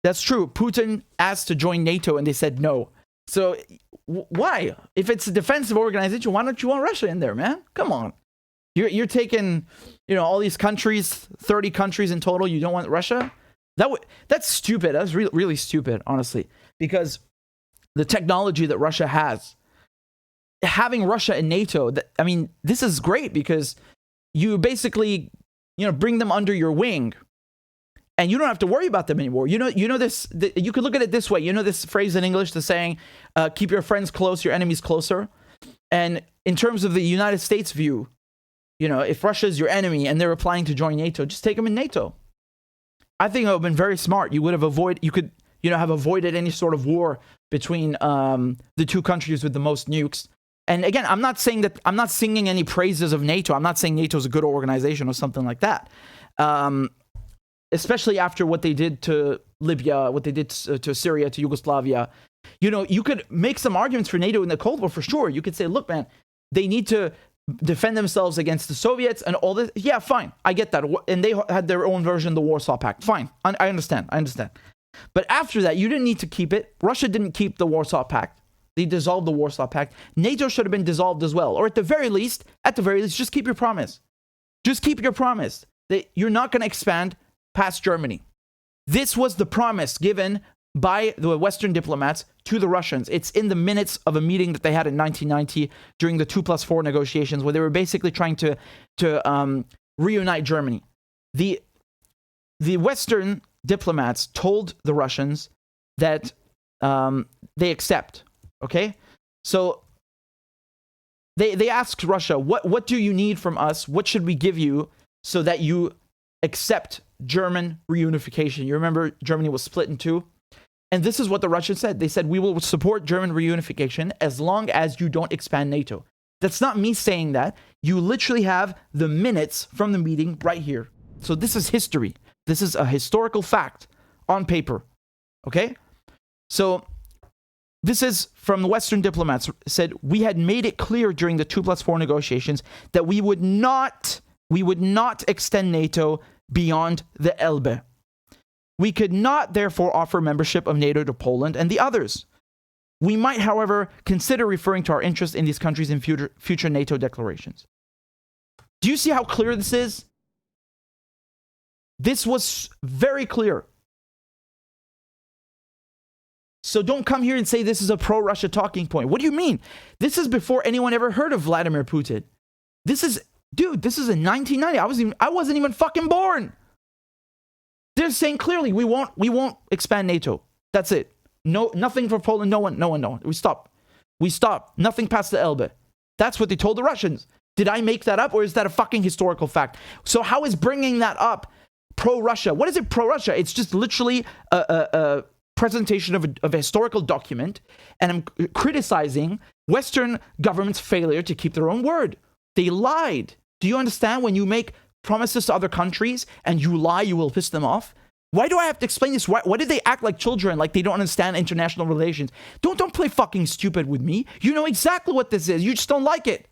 That's true. Putin asked to join NATO and they said no. So why? If it's a defensive organization, why don't you want Russia in there, man? Come on. You're taking, all these countries, 30 countries in total. You don't want Russia? That's stupid. That's really, really stupid, honestly. Because the technology that Russia has, having Russia in NATO, this is great because you basically, bring them under your wing. And you don't have to worry about them anymore. You know this. You could look at it this way. You know this phrase in English, the saying, "Keep your friends close, your enemies closer." And in terms of the United States view, if Russia is your enemy and they're applying to join NATO, just take them in NATO. I think it would have been very smart. You would have have avoided any sort of war between the two countries with the most nukes. And again, I'm not singing any praises of NATO. I'm not saying NATO is a good organization or something like that. Especially after what they did to Libya, what they did to Syria, to Yugoslavia. You could make some arguments for NATO in the Cold War for sure. You could say, look, man, they need to defend themselves against the Soviets and all this. Yeah, fine. I get that. And they had their own version of the Warsaw Pact. Fine. I understand. But after that, you didn't need to keep it. Russia didn't keep the Warsaw Pact. They dissolved the Warsaw Pact. NATO should have been dissolved as well. Or at the very least, just keep your promise. Just keep your promise that you're not going to expand past Germany. This was the promise given by the Western diplomats to the Russians. It's in the minutes of a meeting that they had in 1990 during the 2+4 negotiations, where they were basically trying to reunite Germany. The Western diplomats told the Russians that they accept. Okay, so they asked Russia, what do you need from us? What should we give you so that you accept German reunification? You remember Germany was split in two? And this is what the Russians said. They said, we will support German reunification as long as you don't expand NATO. That's not me saying that. You literally have the minutes from the meeting right here. So this is history. This is a historical fact on paper. Okay? So this is from the Western diplomats. Said, we had made it clear during the 2+4 negotiations that we would not extend NATO beyond the Elbe. We could not, therefore, offer membership of NATO to Poland and the others. We might, however, consider referring to our interest in these countries in future NATO declarations. Do you see how clear this is? This was very clear. So don't come here and say this is a pro-Russia talking point. What do you mean? This is before anyone ever heard of Vladimir Putin. This is in 1990. I wasn't even fucking born. They're saying clearly we won't expand NATO. That's it. No, nothing for Poland. No one. We stop. Nothing past the Elbe. That's what they told the Russians. Did I make that up, or is that a fucking historical fact? So how is bringing that up pro-Russia? What is it pro-Russia? It's just literally a presentation of a historical document, and I'm criticizing Western government's failure to keep their own word. They lied. Do you understand? When you make promises to other countries and you lie, you will piss them off. Why do I have to explain this? Why did they act like children, like they don't understand international relations? Don't play fucking stupid with me. You know exactly what this is. You just don't like it.